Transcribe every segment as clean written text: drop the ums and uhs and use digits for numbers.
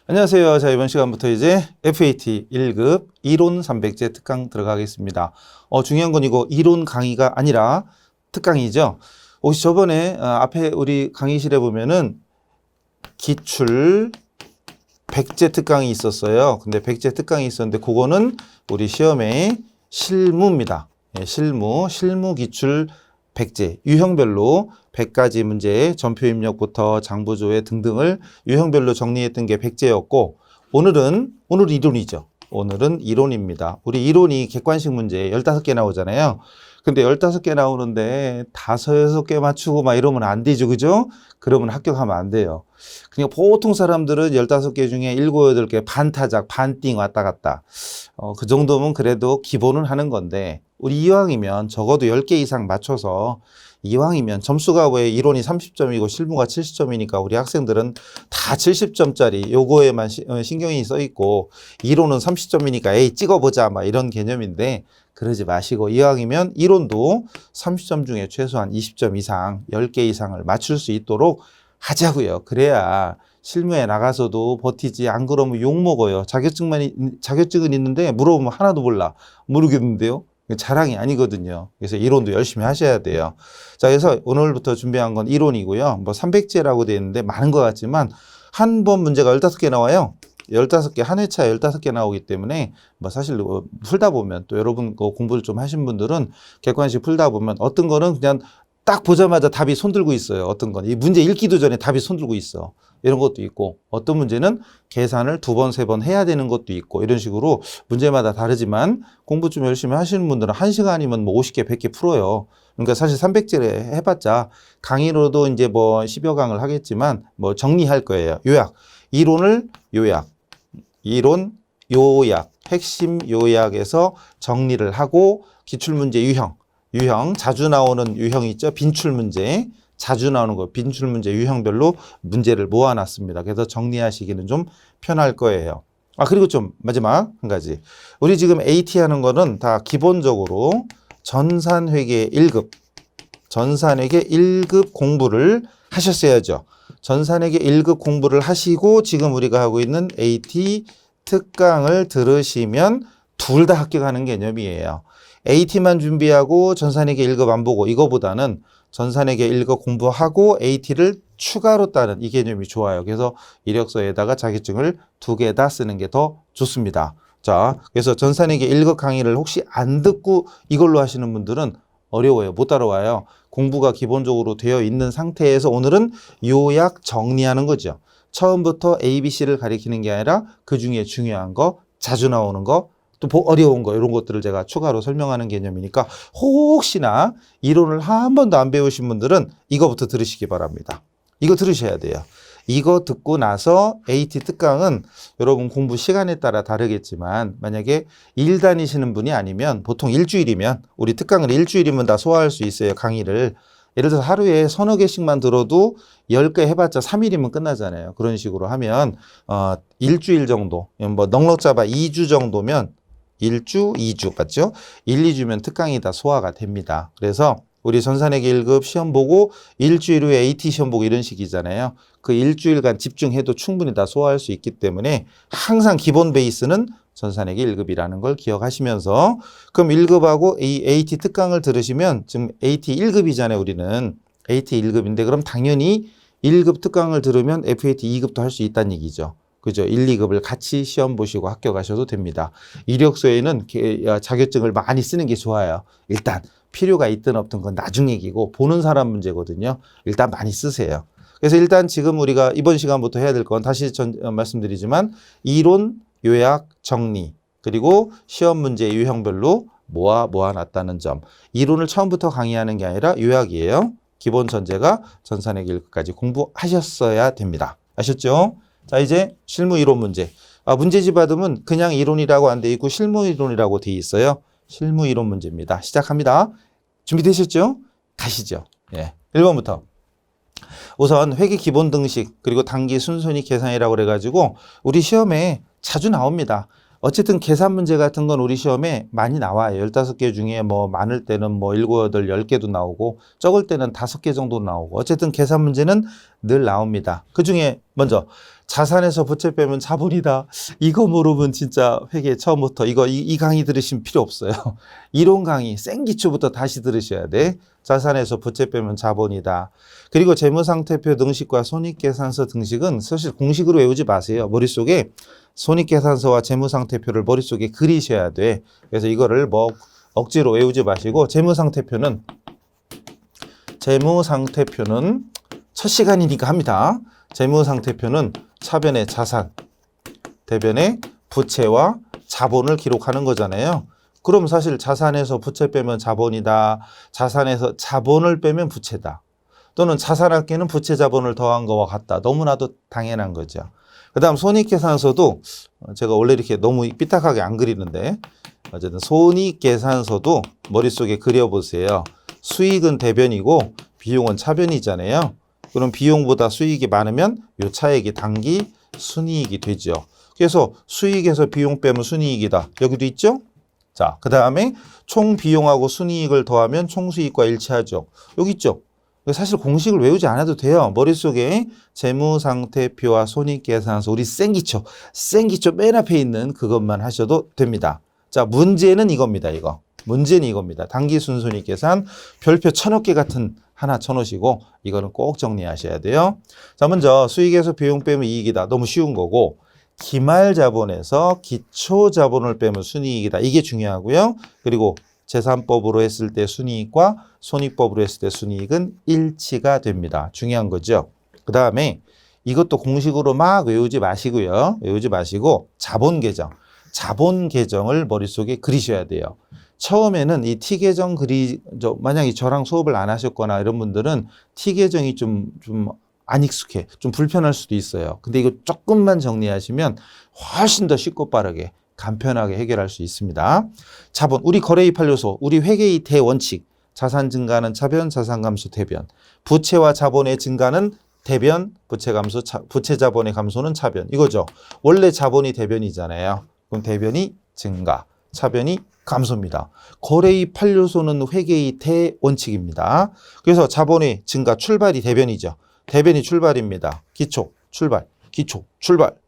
안녕하세요. 자, 이번 시간부터 이제 FAT 1급 이론 300제 특강 들어가겠습니다. 중요한 건 이거 이론 강의가 아니라 특강이죠. 혹시 저번에 앞에 우리 강의실에 보면은 기출 100제 특강이 있었어요. 근데 100제 특강이 있었는데 그거는 우리 시험의 실무입니다. 예, 실무 기출 100제, 유형별로 100가지 문제, 전표 입력부터 장부조회 등등을 유형별로 정리했던 게 100제였고, 오늘 이론이죠. 오늘은 이론입니다. 우리 이론이 객관식 문제 15개 나오잖아요. 근데 15개 나오는데 5, 6개 맞추고 막 이러면 안 되죠. 그죠? 그러면 합격하면 안 돼요. 그냥 보통 사람들은 15개 중에 7, 8개 반타작, 반띵 왔다 갔다. 그 정도면 그래도 기본은 하는 건데, 우리 이왕이면 적어도 10개 이상 맞춰서 이왕이면 점수가 왜 이론이 30점이고 실무가 70점이니까 우리 학생들은 다 70점짜리 요거에만 신경이 써 있고 이론은 30점이니까 에이 찍어보자 막 이런 개념인데 그러지 마시고 이왕이면 이론도 30점 중에 최소한 20점 이상 10개 이상을 맞출 수 있도록 하자고요. 그래야 실무에 나가서도 버티지. 안 그러면 욕먹어요. 자격증은 있는데 물어보면 하나도 몰라. 모르겠는데요. 자랑이 아니거든요. 그래서 이론도 열심히 하셔야 돼요. 자, 그래서 오늘부터 준비한 건 이론이고요. 뭐 300제라고 되어 있는데 많은 것 같지만 한 번 문제가 15개 나와요. 15개, 한 회차에 15개 나오기 때문에 뭐 사실 풀다 보면 또 여러분 공부를 좀 하신 분들은 객관식 풀다 보면 어떤 거는 그냥 딱 보자마자 답이 손들고 있어요. 어떤 건 이 문제 읽기도 전에 답이 손들고 있어. 이런 것도 있고 어떤 문제는 계산을 2번, 3번 해야 되는 것도 있고 이런 식으로 문제마다 다르지만 공부 좀 열심히 하시는 분들은 1시간이면 뭐 50개, 100개 풀어요. 그러니까 사실 300제를 해봤자 강의로도 이제 뭐 10여 강을 하겠지만 뭐 정리할 거예요. 요약. 이론을 요약. 이론, 요약. 핵심 요약에서 정리를 하고 기출문제 유형, 자주 나오는 유형이 있죠. 빈출문제, 자주 나오는 거, 빈출문제 유형별로 문제를 모아놨습니다. 그래서 정리하시기는 좀 편할 거예요. 그리고 좀 마지막 한 가지. 우리 지금 AT 하는 거는 다 기본적으로 전산회계 1급, 전산회계 1급 공부를 하셨어야죠. 전산회계 1급 공부를 하시고 지금 우리가 하고 있는 AT 특강을 들으시면 둘 다 합격하는 개념이에요. AT만 준비하고 전산회계 1급 안 보고 이거보다는 전산회계 1급 공부하고 AT를 추가로 따는 이 개념이 좋아요. 그래서 이력서에다가 자격증을 2개 다 쓰는 게 더 좋습니다. 자, 그래서 전산회계 1급 강의를 혹시 안 듣고 이걸로 하시는 분들은 어려워요. 못 따라와요. 공부가 기본적으로 되어 있는 상태에서 오늘은 요약 정리하는 거죠. 처음부터 ABC를 가리키는 게 아니라 그 중에 중요한 거, 자주 나오는 거, 또 어려운 거 이런 것들을 제가 추가로 설명하는 개념이니까 혹시나 이론을 한 번도 안 배우신 분들은 이거부터 들으시기 바랍니다. 이거 들으셔야 돼요. 이거 듣고 나서 AT 특강은 여러분 공부 시간에 따라 다르겠지만 만약에 일 다니시는 분이 아니면 보통 일주일이면 우리 특강을 일주일이면 다 소화할 수 있어요. 강의를. 예를 들어서 하루에 서너 개씩만 들어도 10개 해봤자 3일이면 끝나잖아요. 그런 식으로 하면 일주일 정도, 뭐 넉넉 잡아 2주 정도면 1주, 2주 맞죠? 1, 2주면 특강이 다 소화가 됩니다. 그래서 우리 전산회계 1급 시험 보고 일주일 후에 AT 시험 보고 이런 식이잖아요. 그 일주일간 집중해도 충분히 다 소화할 수 있기 때문에 항상 기본 베이스는 전산회계 1급이라는 걸 기억하시면서 그럼 1급하고 이 AT 특강을 들으시면 지금 AT 1급이잖아요. 우리는 AT 1급인데 그럼 당연히 1급 특강을 들으면 FAT 2급도 할 수 있다는 얘기죠. 그죠? 1, 2급을 같이 시험 보시고 합격하셔도 됩니다. 이력서에는 자격증을 많이 쓰는 게 좋아요. 일단 필요가 있든 없든 건 나중 얘기고 보는 사람 문제거든요. 일단 많이 쓰세요. 그래서 일단 지금 우리가 이번 시간부터 해야 될 건 다시 말씀드리지만 이론, 요약, 정리 그리고 시험 문제 유형별로 모아놨다는 점. 이론을 처음부터 강의하는 게 아니라 요약이에요. 기본 전제가 전산회계 1급까지 공부하셨어야 됩니다. 아셨죠? 자, 이제 실무 이론 문제. 문제지 받으면 그냥 이론이라고 안 돼 있고 실무 이론이라고 돼 있어요. 실무 이론 문제입니다. 시작합니다. 준비되셨죠? 가시죠. 예. 1번부터. 우선 회계 기본 등식 그리고 단기 순손익 계산이라고 그래가지고 우리 시험에 자주 나옵니다. 어쨌든 계산 문제 같은 건 우리 시험에 많이 나와요. 15개 중에 뭐 많을 때는 뭐 7, 8, 10개도 나오고 적을 때는 5개 정도 나오고 어쨌든 계산 문제는 늘 나옵니다. 그 중에 먼저 자산에서 부채 빼면 자본이다. 이거 모르면 진짜 회계 처음부터 이 강의 들으시면 필요 없어요. 이론 강의 생기초부터 다시 들으셔야 돼. 자산에서 부채 빼면 자본이다. 그리고 재무상태표 등식과 손익계산서 등식은 사실 공식으로 외우지 마세요. 머릿속에 손익계산서와 재무상태표를 머릿속에 그리셔야 돼. 그래서 이거를 뭐 억지로 외우지 마시고 재무상태표는 첫 시간이니까 합니다. 재무상태표는 차변의 자산, 대변의 부채와 자본을 기록하는 거잖아요. 그럼 사실 자산에서 부채 빼면 자본이다. 자산에서 자본을 빼면 부채다. 또는 자산할게는 부채 자본을 더한 거와 같다. 너무나도 당연한 거죠. 그 다음 손익계산서도 제가 원래 이렇게 너무 삐딱하게 안 그리는데 어쨌든 손익계산서도 머릿속에 그려보세요. 수익은 대변이고 비용은 차변이잖아요. 그럼 비용보다 수익이 많으면 요 차액이 당기 순이익이 되죠. 그래서 수익에서 비용 빼면 순이익이다. 여기도 있죠? 자, 그 다음에 총 비용하고 순이익을 더하면 총수익과 일치하죠. 여기 있죠? 사실 공식을 외우지 않아도 돼요. 머릿속에 재무상태표와 손익계산서, 우리 생기초 맨 앞에 있는 그것만 하셔도 됩니다. 자, 문제는 이겁니다. 문제는 이겁니다. 당기순손익계산 별표 1000억 개 같은 하나 쳐놓으시고 이거는 꼭 정리하셔야 돼요. 자, 먼저 수익에서 비용 빼면 이익이다. 너무 쉬운 거고, 기말자본에서 기초자본을 빼면 순이익이다. 이게 중요하고요. 그리고 재산법으로 했을 때 순이익과 손익법으로 했을 때 순이익은 일치가 됩니다. 중요한 거죠. 그 다음에 이것도 공식으로 막 외우지 마시고요. 외우지 마시고 자본 계정을 머릿속에 그리셔야 돼요. 처음에는 이 T계정 만약에 저랑 수업을 안 하셨거나 이런 분들은 T계정이 좀 안 익숙해, 좀 불편할 수도 있어요. 근데 이거 조금만 정리하시면 훨씬 더 쉽고 빠르게 간편하게 해결할 수 있습니다. 자본, 우리 거래입 한료소, 우리 회계의 대원칙, 자산 증가는 차변, 자산 감소 대변, 부채와 자본의 증가는 대변, 부채 감소, 부채 자본의 감소는 차변. 이거죠. 원래 자본이 대변이잖아요. 그럼 대변이 증가, 차변이 감소입니다. 거래입 한료소는 회계의 대원칙입니다. 그래서 자본의 증가, 출발이 대변이죠. 대변이 출발입니다. 기초, 출발,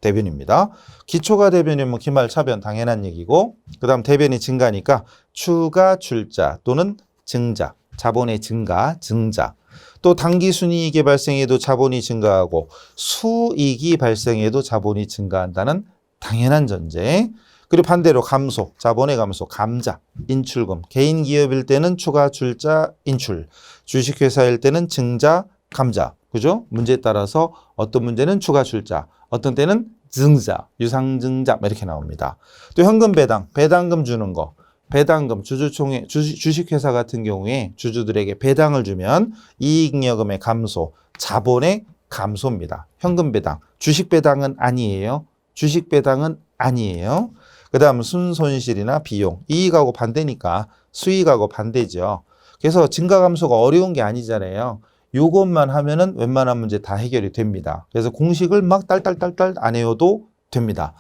대변입니다. 기초가 대변이면 기말, 차변 당연한 얘기고, 그 다음 대변이 증가니까 추가 출자 또는 증자, 자본의 증가, 증자. 또 당기순이익이 발생해도 자본이 증가하고 수익이 발생해도 자본이 증가한다는 당연한 전제. 그리고 반대로 감소, 자본의 감소, 감자, 인출금. 개인 기업일 때는 추가 출자, 인출. 주식회사일 때는 증자, 감자. 그죠? 문제에 따라서 어떤 문제는 추가 출자, 어떤 때는 증자, 유상증자 이렇게 나옵니다. 또 현금 배당금 주는 거. 배당금, 주식회사 같은 경우에 주주들에게 배당을 주면 이익여금의 감소, 자본의 감소입니다. 현금 배당, 주식 배당은 아니에요. 그 다음 순손실이나 비용, 이익하고 반대니까 수익하고 반대죠. 그래서 증가 감소가 어려운 게 아니잖아요. 요것만 하면은 웬만한 문제 다 해결이 됩니다. 그래서 공식을 막 딸딸딸딸 안 외워도 됩니다.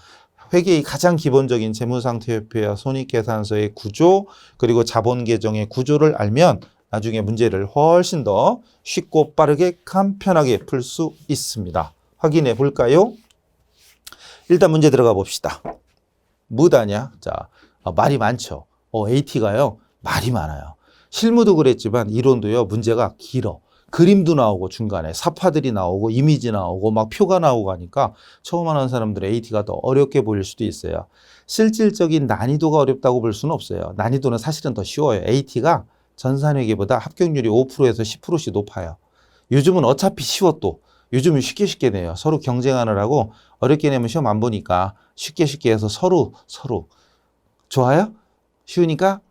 회계의 가장 기본적인 재무상태표와 손익계산서의 구조, 그리고 자본계정의 구조를 알면 나중에 문제를 훨씬 더 쉽고 빠르게 간편하게 풀 수 있습니다. 확인해 볼까요? 일단 문제 들어가 봅시다. 뭐다냐? 자, 말이 많죠. AT가요, 말이 많아요. 실무도 그랬지만 이론도요, 문제가 길어. 그림도 나오고 중간에 사파들이 나오고 이미지 나오고 막 표가 나오고 하니까 처음 하는 사람들의 AT가 더 어렵게 보일 수도 있어요. 실질적인 난이도가 어렵다고 볼 수는 없어요. 난이도는 사실은 더 쉬워요. AT가 전산회계보다 합격률이 5%에서 10%씩 높아요. 요즘은 어차피 쉬워 또. 요즘은 쉽게 내요. 서로 경쟁하느라고 어렵게 내면 시험 안 보니까 쉽게 해서 서로 좋아요? 쉬우니까?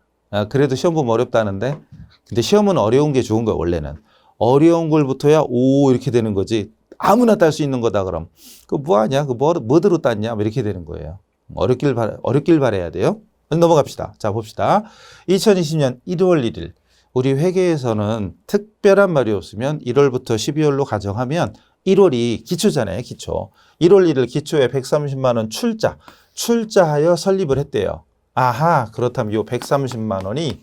그래도 시험 보면 어렵다는데. 근데 시험은 어려운 게 좋은 거예요, 원래는. 어려운 걸 붙어야 오 이렇게 되는 거지. 아무나 딸 수 있는 거다 그럼. 그거 뭐하냐? 뭐대로 땄냐? 이렇게 되는 거예요. 어렵길 바라야 돼요. 넘어갑시다. 자, 봅시다. 2020년 1월 1일. 우리 회계에서는 특별한 말이 없으면 1월부터 12월로 가정하면 1월이 기초잖아요. 기초. 1월 1일 기초에 130만 원 출자하여 설립을 했대요. 아하, 그렇다면 이 130만 원이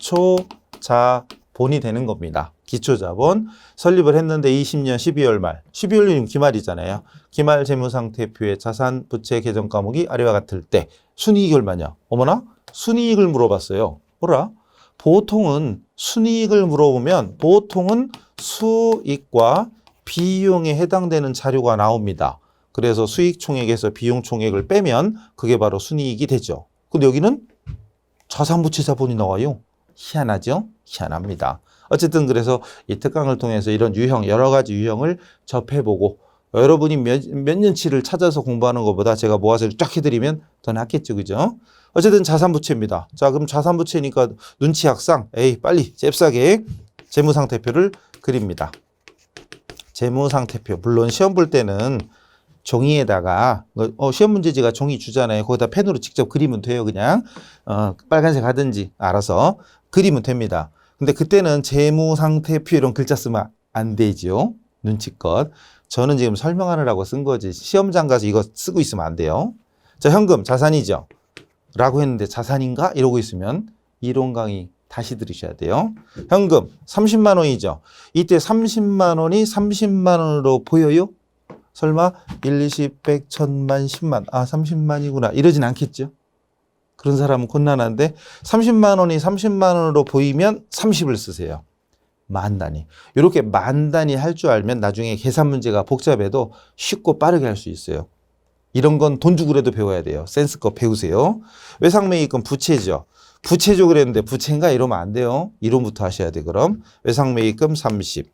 기초자본이 되는 겁니다. 기초자본 설립을 했는데 20년 12월 말, 12월이면 기말이잖아요. 기말 재무상태표의 자산 부채 계정 과목이 아래와 같을 때 순이익이 얼마냐? 어머나? 순이익을 물어봤어요. 뭐라? 보통은 순이익을 물어보면 보통은 수익과 비용에 해당되는 자료가 나옵니다. 그래서 수익 총액에서 비용 총액을 빼면 그게 바로 순이익이 되죠. 근데 여기는 자산부채 자본이 나와요. 희한하죠? 희한합니다. 어쨌든 그래서 이 특강을 통해서 이런 유형, 여러 가지 유형을 접해보고 여러분이 몇 년치를 찾아서 공부하는 것보다 제가 모아서 쫙 해드리면 더 낫겠죠. 그죠? 어쨌든 자산부채입니다. 자, 그럼 자산부채니까 눈치학상, 빨리 잽싸게 재무상태표를 그립니다. 재무상태표. 물론 시험 볼 때는 종이에다가 시험 문제지가 종이 주잖아요. 거기다 펜으로 직접 그리면 돼요. 그냥 빨간색 하든지 알아서 그리면 됩니다. 근데 그때는 재무상태표 이런 글자 쓰면 안 되죠. 눈치껏. 저는 지금 설명하느라고 쓴 거지. 시험장 가서 이거 쓰고 있으면 안 돼요. 자, 현금 자산이죠. 라고 했는데 자산인가? 이러고 있으면 이론 강의 다시 들으셔야 돼요. 현금 30만 원이죠. 이때 30만 원이 30만 원으로 보여요? 설마 1, 20, 100, 1000만, 10만, 30만이구나 이러진 않겠죠. 그런 사람은 곤란한데 30만 원이 30만 원으로 보이면 30을 쓰세요. 만 단위. 이렇게 만 단위 할 줄 알면 나중에 계산 문제가 복잡해도 쉽고 빠르게 할 수 있어요. 이런 건 돈 주고라도 배워야 돼요. 센스껏 배우세요. 외상매입금 부채죠. 부채죠 그랬는데 부채인가 이러면 안 돼요. 이론부터 하셔야 돼. 그럼 외상매입금 30.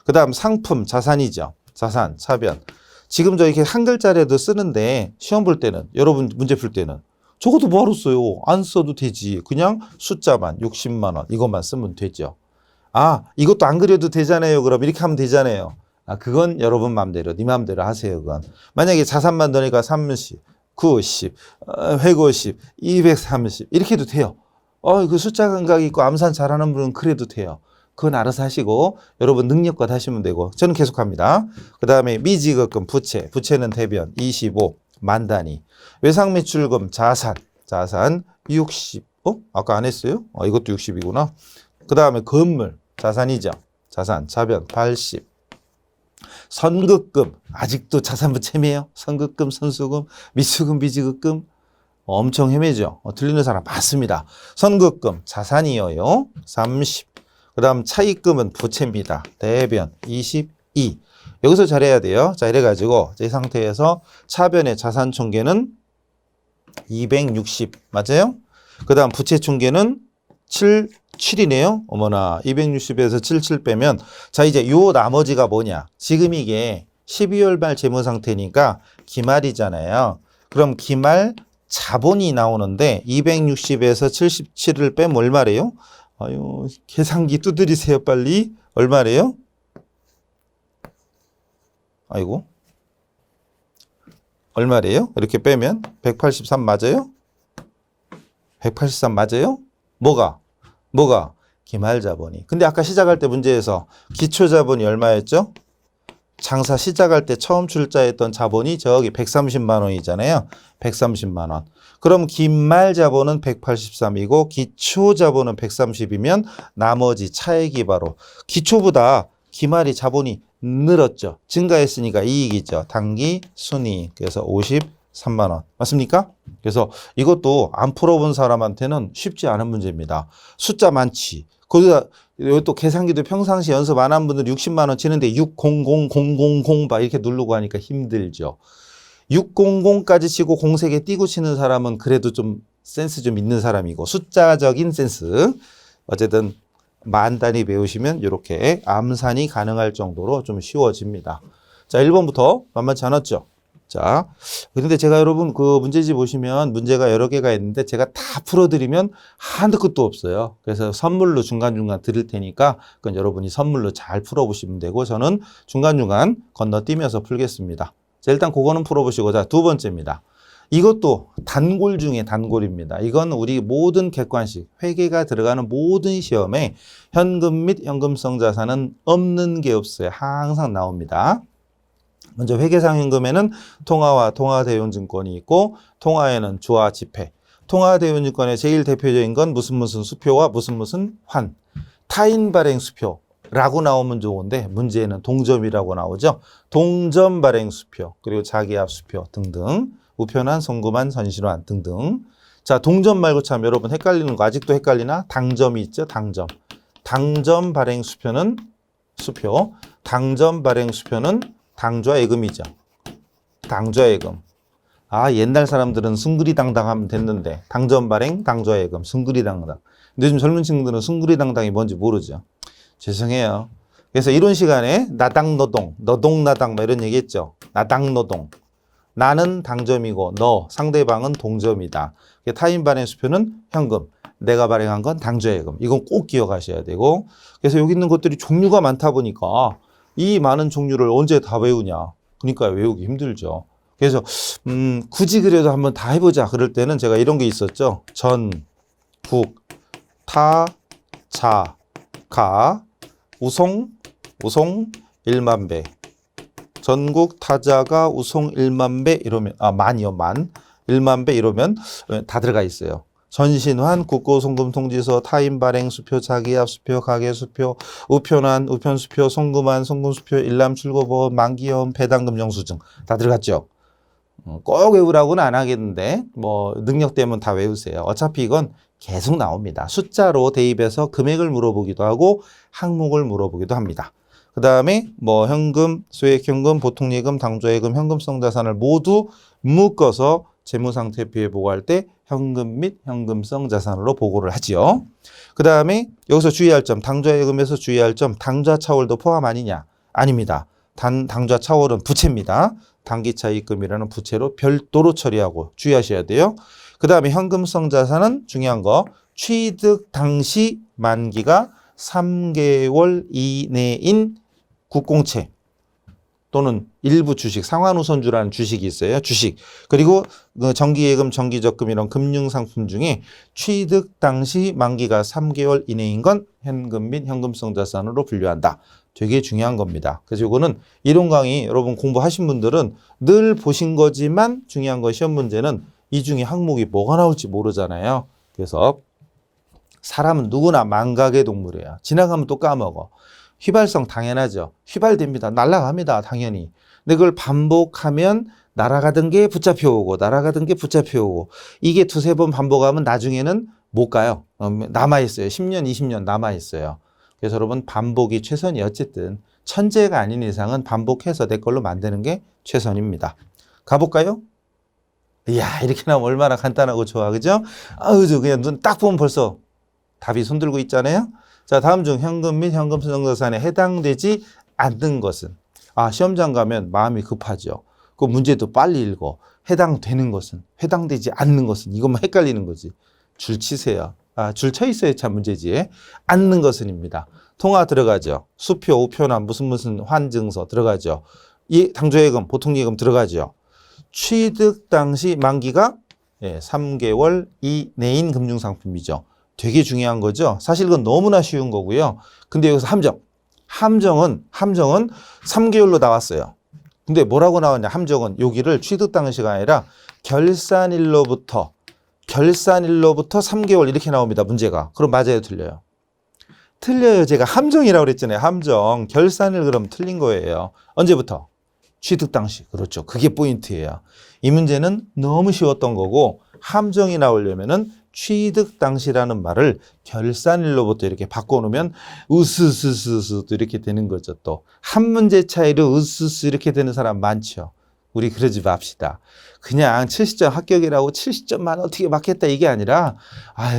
그 다음 상품 자산이죠. 자산 차변. 지금 저 이렇게 한 글자라도 쓰는데 시험 볼 때는 여러분 문제 풀 때는 저것도 뭐하러 써요. 안 써도 되지. 그냥 숫자만 60만 원 이것만 쓰면 되죠. 이것도 안 그려도 되잖아요. 그럼 이렇게 하면 되잖아요. 그건 여러분 맘대로, 네 맘대로 하세요. 그건. 만약에 자산만 넣으니까 30, 90, 150, 230 이렇게 해도 돼요. 그 숫자 감각이 있고 암산 잘하는 분은 그래도 돼요. 그건 알아서 하시고 여러분 능력껏 하시면 되고 저는 계속합니다. 그 다음에 미지급금 부채, 부채는 대변 25, 만 단위. 외상매출금 자산 60, 아까 안 했어요? 이것도 60이구나. 그 다음에 건물 자산이죠. 자산 차변 80. 선급금 아직도 자산부채매요. 선급금, 선수금, 미수금, 미지급금 엄청 헤매죠. 들리는 사람 많습니다. 선급금 자산이에요. 30. 그 다음 차입금은 부채입니다. 대변 22. 여기서 잘해야 돼요. 자, 이래가지고 이 상태에서 차변의 자산 총계는 260 맞아요? 그 다음 부채 총계는 7이네요. 어머나 260에서 77 빼면 자 이제 요 나머지가 뭐냐. 지금 이게 12월 말 재무 상태니까 기말이잖아요. 그럼 기말 자본이 나오는데 260에서 77을 빼면 얼마래요? 계산기 두드리세요 빨리. 얼마래요? 아이고 얼마래요? 이렇게 빼면 183 맞아요? 183 맞아요? 뭐가? 기말자본이. 근데 아까 시작할 때 문제에서 기초자본이 얼마였죠? 장사 시작할 때 처음 출자했던 자본이 저기 130만 원이잖아요. 130만 원. 그럼 기말자본은 183이고 기초자본은 130이면 나머지 차액이 바로 기초보다 기말이 자본이 늘었죠. 증가했으니까 이익이죠. 단기 순이익. 그래서 53만 원. 맞습니까? 그래서 이것도 안 풀어본 사람한테는 쉽지 않은 문제입니다. 숫자 많지. 거기다 또 계산기도 평상시 연습 안 한 분들 60만 원 치는데 600000 막 이렇게 누르고 하니까 힘들죠. 600까지 치고 공색에 띄고 치는 사람은 그래도 좀 센스 좀 있는 사람이고 숫자적인 센스. 어쨌든 만 단위 배우시면 이렇게 암산이 가능할 정도로 좀 쉬워집니다. 자, 1번부터 만만치 않았죠? 자, 그런데 제가 여러분 그 문제집 보시면 문제가 여러 개가 있는데 제가 다 풀어드리면 한도 끝도 없어요. 그래서 선물로 중간중간 드릴 테니까 그건 여러분이 선물로 잘 풀어보시면 되고 저는 중간중간 건너뛰면서 풀겠습니다. 자, 일단 그거는 풀어보시고 자, 두 번째입니다. 이것도 단골 중에 단골입니다. 이건 우리 모든 객관식, 회계가 들어가는 모든 시험에 현금 및 현금성 자산은 없는 게 없어요. 항상 나옵니다. 먼저 회계상 현금에는 통화와 통화대운증권이 있고 통화에는 주화 지폐. 통화대운증권의 제일 대표적인 건 무슨 수표와 무슨 환. 타인 발행 수표. 라고 나오면 좋은데 문제에는 동점이라고 나오죠. 동점 발행 수표, 그리고 자기압 수표 등등, 우편환, 송금환, 선신환 등등. 자, 동점 말고 참 여러분 헷갈리는 거 아직도 헷갈리나? 당점이 있죠. 당점. 당점 발행 수표는 수표. 당점 발행 수표는 당좌 예금이죠. 당좌 예금. 아, 옛날 사람들은 숭구리당당 하면 됐는데 당점 발행, 당좌 예금, 숭구리당당. 근데 요즘 젊은 친구들은 숭구리당당이 뭔지 모르죠. 죄송해요. 그래서 이런 시간에 나당노동, 너동나당 뭐 이런 얘기 했죠. 나당노동. 나는 당점이고 너, 상대방은 동점이다. 타인 발행 수표는 현금, 내가 발행한 건 당좌예금. 이건 꼭 기억하셔야 되고, 그래서 여기 있는 것들이 종류가 많다 보니까 이 많은 종류를 언제 다 외우냐. 그러니까 외우기 힘들죠. 그래서 굳이 그래도 한번 다 해보자. 그럴 때는 제가 이런 게 있었죠. 전, 국, 타, 자, 가, 우송 1만 배. 전국 타자가 우송 1만 배 이러면, 만이요, 만. 1만 배 이러면 다 들어가 있어요. 전신환, 국고송금 통지서, 타인 발행 수표, 자기압 수표, 가계 수표, 우편환, 우편 수표, 송금환, 송금 수표, 일람 출고보험, 만기여금, 배당금 영수증 다 들어갔죠. 꼭 외우라고는 안 하겠는데 뭐 능력 되면 다 외우세요. 어차피 이건 계속 나옵니다. 숫자로 대입해서 금액을 물어보기도 하고 항목을 물어보기도 합니다. 그 다음에 뭐 현금, 소액현금, 보통예금, 당좌예금, 현금성 자산을 모두 묶어서 재무상태표에 보고할 때 현금 및 현금성 자산으로 보고를 하지요. 그 다음에 여기서 주의할 점, 당좌예금에서 주의할 점, 당좌 차월도 포함 아니냐? 아닙니다. 당좌 차월은 부채입니다. 단기차 입금이라는 부채로 별도로 처리하고 주의하셔야 돼요. 그 다음에 현금성 자산은 중요한 거, 취득 당시 만기가 3개월 이내인 국공채 또는 일부 주식, 상환우선주라는 주식이 있어요. 주식. 그리고 정기예금, 정기적금 이런 금융상품 중에 취득 당시 만기가 3개월 이내인 건 현금 및 현금성 자산으로 분류한다. 되게 중요한 겁니다. 그래서 이거는 이론 강의 여러분 공부하신 분들은 늘 보신 거지만 중요한 거 시험 문제는 이 중에 항목이 뭐가 나올지 모르잖아요. 그래서 사람은 누구나 망각의 동물이에요. 지나가면 또 까먹어. 휘발성 당연하죠. 휘발됩니다. 날아갑니다. 당연히. 근데 그걸 반복하면 날아가던 게 붙잡혀오고 날아가던 게 붙잡혀오고 이게 두세 번 반복하면 나중에는 못 가요. 남아있어요. 10년, 20년 남아있어요. 그래서 여러분 반복이 최선이 어쨌든 천재가 아닌 이상은 반복해서 내 걸로 만드는 게 최선입니다. 가볼까요? 이야, 이렇게 나오면 얼마나 간단하고 좋아. 그죠? 저 그냥 눈 딱 보면 벌써 답이 손들고 있잖아요. 자, 다음 중 현금 및 현금성 자산에 해당되지 않는 것은, 시험장 가면 마음이 급하죠. 그 문제도 빨리 읽어. 해당되는 것은, 해당되지 않는 것은, 이것만 헷갈리는 거지. 줄 치세요. 줄 쳐 있어야 참 문제지. 않는 것은입니다. 통화 들어가죠. 수표, 우편환, 무슨 환증서 들어가죠. 이 당좌예금, 보통예금 들어가죠. 취득 당시 만기가 3개월 이내인 금융상품이죠. 되게 중요한 거죠. 사실 이건 너무나 쉬운 거고요. 근데 여기서 함정은 3개월로 나왔어요. 근데 뭐라고 나왔냐? 함정은 여기를 취득 당시가 아니라 결산일로부터 3개월 이렇게 나옵니다. 문제가. 그럼 맞아요, 틀려요? 틀려요. 제가 함정이라고 그랬잖아요. 함정. 결산일 그럼 틀린 거예요. 언제부터? 취득 당시. 그렇죠. 그게 포인트예요. 이 문제는 너무 쉬웠던 거고 함정이 나오려면은 취득 당시라는 말을 결산일로부터 이렇게 바꿔놓으면 으스스스스 이렇게 되는 거죠. 또 한 문제 차이로 으스스 이렇게 되는 사람 많죠. 우리 그러지 맙시다. 그냥 70점 합격이라고 70점만 어떻게 맞겠다 이게 아니라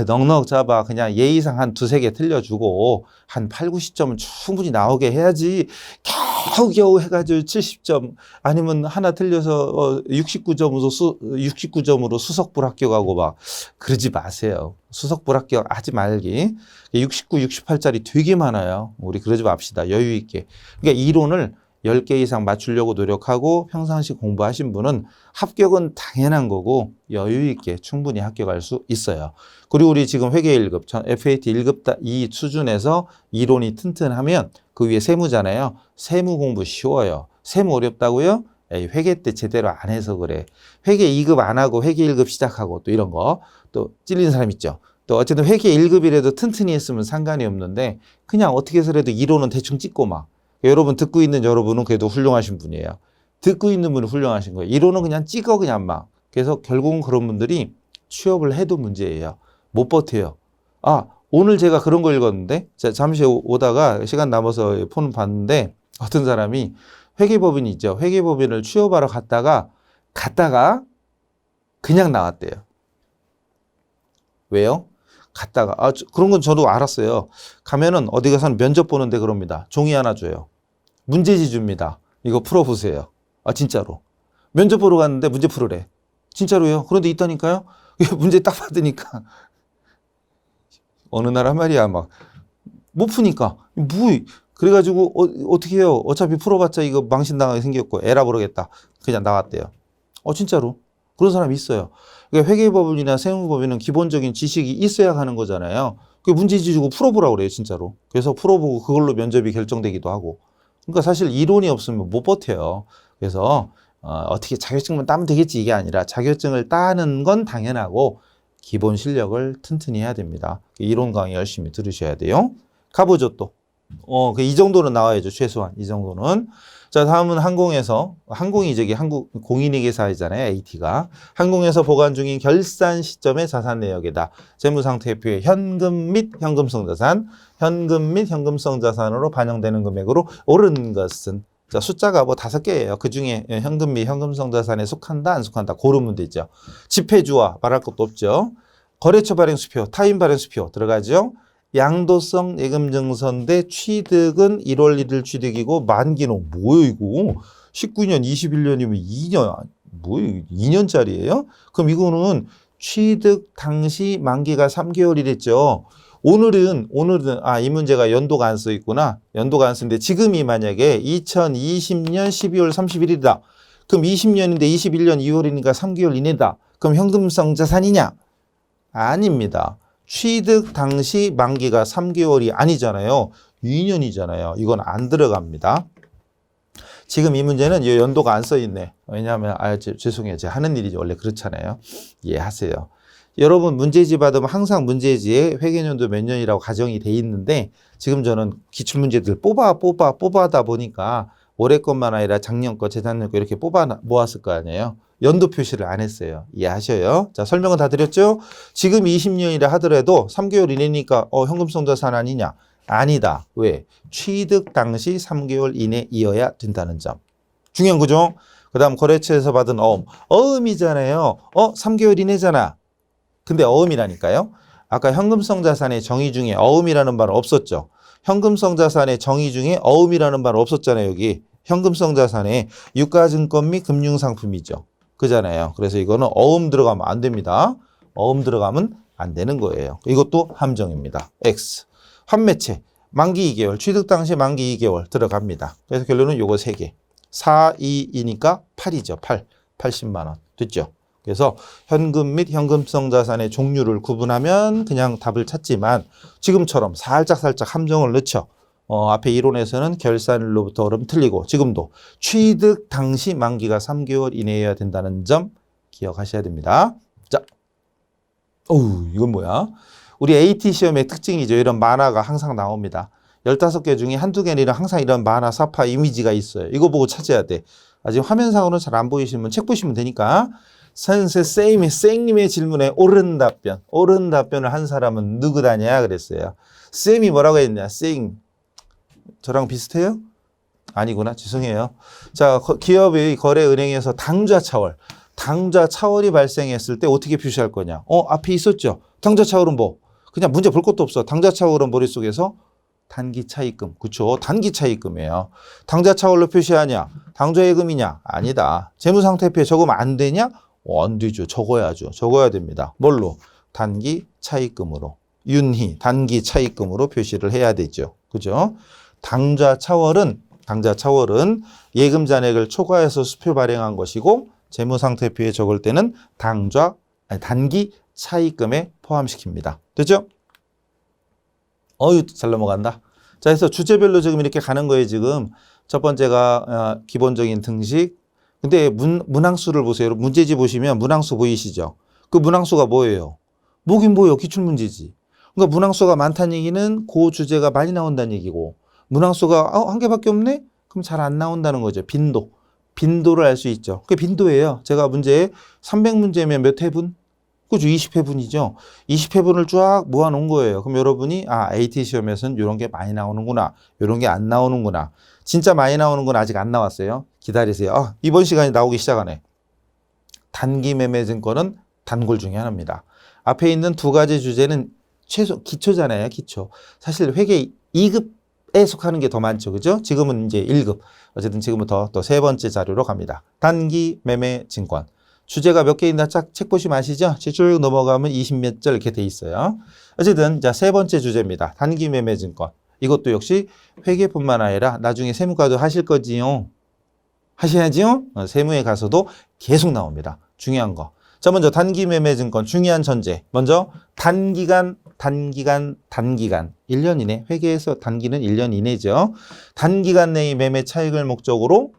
넉넉 잡아 그냥 예의상 한 두세 개 틀려주고 한 8, 90점은 충분히 나오게 해야지 겨우겨우 해가지고 70점 아니면 하나 틀려서 69점으로 수석 불합격하고 막 그러지 마세요. 수석 불합격 하지 말기. 69, 68짜리 되게 많아요. 우리 그러지 맙시다. 여유 있게. 그러니까 이론을 10개 이상 맞추려고 노력하고 평상시 공부하신 분은 합격은 당연한 거고 여유 있게 충분히 합격할 수 있어요. 그리고 우리 지금 회계 1급, FAT 1급 이 수준에서 이론이 튼튼하면 그 위에 세무잖아요. 세무 공부 쉬워요. 세무 어렵다고요? 회계 때 제대로 안 해서 그래. 회계 2급 안 하고 회계 1급 시작하고 또 이런 거 또 찔리는 사람 있죠. 또 어쨌든 회계 1급이라도 튼튼히 했으면 상관이 없는데 그냥 어떻게 해서라도 이론은 대충 찍고 막 여러분 듣고 있는 여러분은 그래도 훌륭하신 분이에요. 듣고 있는 분은 훌륭하신 거예요. 이론은 그냥 찍어 그냥 막. 그래서 결국은 그런 분들이 취업을 해도 문제예요. 못 버텨요. 아, 오늘 제가 그런 거 읽었는데 잠시 오다가 시간 남아서 폰 봤는데 어떤 사람이 회계법인이 있죠. 회계법인을 취업하러 갔다가 그냥 나왔대요. 왜요? 갔다가 그런 건 저도 알았어요. 가면은 어디 가서는 면접 보는데 그럽니다. 종이 하나 줘요. 문제지 줍니다. 이거 풀어보세요. 진짜로. 면접 보러 갔는데 문제 풀으래. 진짜로요. 그런데 있다니까요. 문제 딱 받으니까 어느 나라 말이야 막 못 푸니까 그래가지고 어떻게 해요. 어차피 풀어봤자 이거 망신당하게 생겼고 에라 모르겠다. 그냥 나왔대요. 진짜로. 그런 사람이 있어요. 그러니까 회계법인이나 세무법인은 기본적인 지식이 있어야 하는 거잖아요. 그 문제지 주고 풀어보라고 그래요, 진짜로. 그래서 풀어보고 그걸로 면접이 결정되기도 하고. 그러니까 사실 이론이 없으면 못 버텨요. 그래서 어떻게 자격증만 따면 되겠지 이게 아니라 자격증을 따는 건 당연하고 기본 실력을 튼튼히 해야 됩니다. 이론 강의 열심히 들으셔야 돼요. 가보죠 또. 이 정도는 나와야죠. 최소한 이 정도는. 자, 다음은 항공이 저기 한국 공인회계사이잖아요. AT가. 항공에서 보관 중인 결산 시점의 자산 내역에다 재무상태표에 현금 및 현금성 자산, 현금 및 현금성 자산으로 반영되는 금액으로 오른 것은 자, 숫자가 뭐 5개예요. 그 중에 현금 및 현금성 자산에 속한다, 안 속한다 고르면 되죠. 지폐주와 말할 것도 없죠. 거래처 발행 수표, 타인 발행 수표 들어가죠. 양도성 예금증선 대 취득은 1월 1일 취득이고 만기는 뭐예요 이거? 19년 21년이면 2년 뭐예요? 2년짜리예요? 그럼 이거는 취득 당시 만기가 3개월이랬죠. 오늘은 이 문제가 연도가 안 써 있구나. 연도가 안 쓰는데 지금이 만약에 2020년 12월 31일이다. 그럼 20년인데 21년 2월이니까 3개월 이내다. 그럼 현금성 자산이냐? 아닙니다. 취득 당시 만기가 3개월이 아니잖아요. 2년이잖아요. 이건 안 들어갑니다. 지금 이 문제는 이 연도가 안 써 있네. 왜냐하면 죄송해요. 제가 하는 일이 원래 그렇잖아요. 이해하세요. 여러분 문제지 받으면 항상 문제지에 회계연도 몇 년이라고 가정이 돼 있는데 지금 저는 기출문제들 뽑아다 보니까 올해 것만 아니라 작년 거, 재작년 거 이렇게 뽑아 모았을 거 아니에요. 연도 표시를 안 했어요. 이해하셔요? 자, 설명은 다 드렸죠? 지금 20년이라 하더라도 3개월 이내니까 현금성 자산 아니냐? 아니다. 왜? 취득 당시 3개월 이내이어야 된다는 점. 중요한 거죠? 그 다음 거래처에서 받은 어음이잖아요. 3개월 이내잖아. 근데 어음이라니까요. 아까 현금성 자산의 정의 중에 어음이라는 말은 없었죠. 현금성 자산의 정의 중에 어음이라는 말은 없었잖아요. 여기 현금성 자산의 유가증권 및 금융상품이죠. 그잖아요. 그래서 이거는 어음 들어가면 안 됩니다. 어음 들어가면 안 되는 거예요. 이것도 함정입니다. X. 환매채 만기 2개월, 취득 당시 만기 2개월 들어갑니다. 그래서 결론은 요거 3개. 4, 2이니까 8이죠. 80만 원. 됐죠? 그래서 현금 및 현금성 자산의 종류를 구분하면 그냥 답을 찾지만 지금처럼 살짝 함정을 넣죠. 앞에 이론에서는 결산일로부터 그럼 틀리고 지금도 취득 당시 만기가 3개월 이내여야 된다는 점 기억하셔야 됩니다. 자, 이건 뭐야? 우리 AT 시험의 특징이죠. 이런 만화가 항상 나옵니다. 15개 중에 한두 개는 항상 이런 만화, 사파, 이미지가 있어요. 이거 보고 찾아야 돼. 지금 화면상으로는 잘 안 보이시면 책 보시면 되니까. 쌤님의 질문에 옳은 답변을 한 사람은 누구다냐 그랬어요. 쌤이 뭐라고 했냐? 저랑 비슷해요? 아니구나. 죄송해요. 자, 기업의 거래은행에서 당좌 차월이 발생했을 때 어떻게 표시할 거냐? 앞에 있었죠. 당좌 차월은 뭐? 그냥 문제 볼 것도 없어. 당좌 차월은 머릿속에서 단기 차입금. 그렇죠. 단기 차입금이에요. 당좌 차월로 표시하냐? 당좌예금이냐? 아니다. 재무상태표에 적으면 안 되냐? 안 되죠. 적어야죠. 적어야 됩니다. 뭘로? 단기 차입금으로. 윤희 단기 차입금으로 표시를 해야 되죠. 그죠? 당좌 차월은 예금 잔액을 초과해서 수표 발행한 것이고 재무상태표에 적을 때는 단기 차입금에 포함시킵니다. 됐죠? 잘 넘어간다. 자, 그래서 주제별로 지금 이렇게 가는 거예요, 지금. 첫 번째가 기본적인 등식. 근데 문항수를 보세요. 문제지 보시면 문항수 보이시죠? 그 문항수가 뭐예요? 뭐긴 뭐요? 기출문제지. 그러니까 문항수가 많다는 얘기는 그 주제가 많이 나온다는 얘기고, 문항수가 한 개밖에 없네? 그럼 잘 안 나온다는 거죠. 빈도. 빈도를 알 수 있죠. 그게 빈도예요. 제가 문제 300문제면 몇 회분? 그죠? 20회분이죠. 20회분을 쫙 모아놓은 거예요. 그럼 여러분이 AT 시험에서는 이런 게 많이 나오는구나. 이런 게 안 나오는구나. 진짜 많이 나오는 건 아직 안 나왔어요. 기다리세요. 이번 시간에 나오기 시작하네. 단기 매매 증권은 단골 중에 하나입니다. 앞에 있는 두 가지 주제는 최소 기초잖아요. 기초. 사실 회계 2급에 속하는 게 더 많죠. 그죠? 지금은 이제 1급. 어쨌든 지금부터 또 세 번째 자료로 갑니다. 단기 매매 증권. 주제가 몇 개 있나 책 보시면 아시죠? 쭉 넘어가면 20몇 절 이렇게 돼 있어요. 어쨌든 자, 세 번째 주제입니다. 단기 매매 증권. 이것도 역시 회계뿐만 아니라 나중에 세무과도 하실 거지요. 하셔야지요. 세무에 가서도 계속 나옵니다. 중요한 거. 자, 먼저 단기 매매 증권 중요한 전제. 먼저 단기간. 1년 이내. 회계에서 단기는 1년 이내죠. 단기간 내의 매매 차익을 목적으로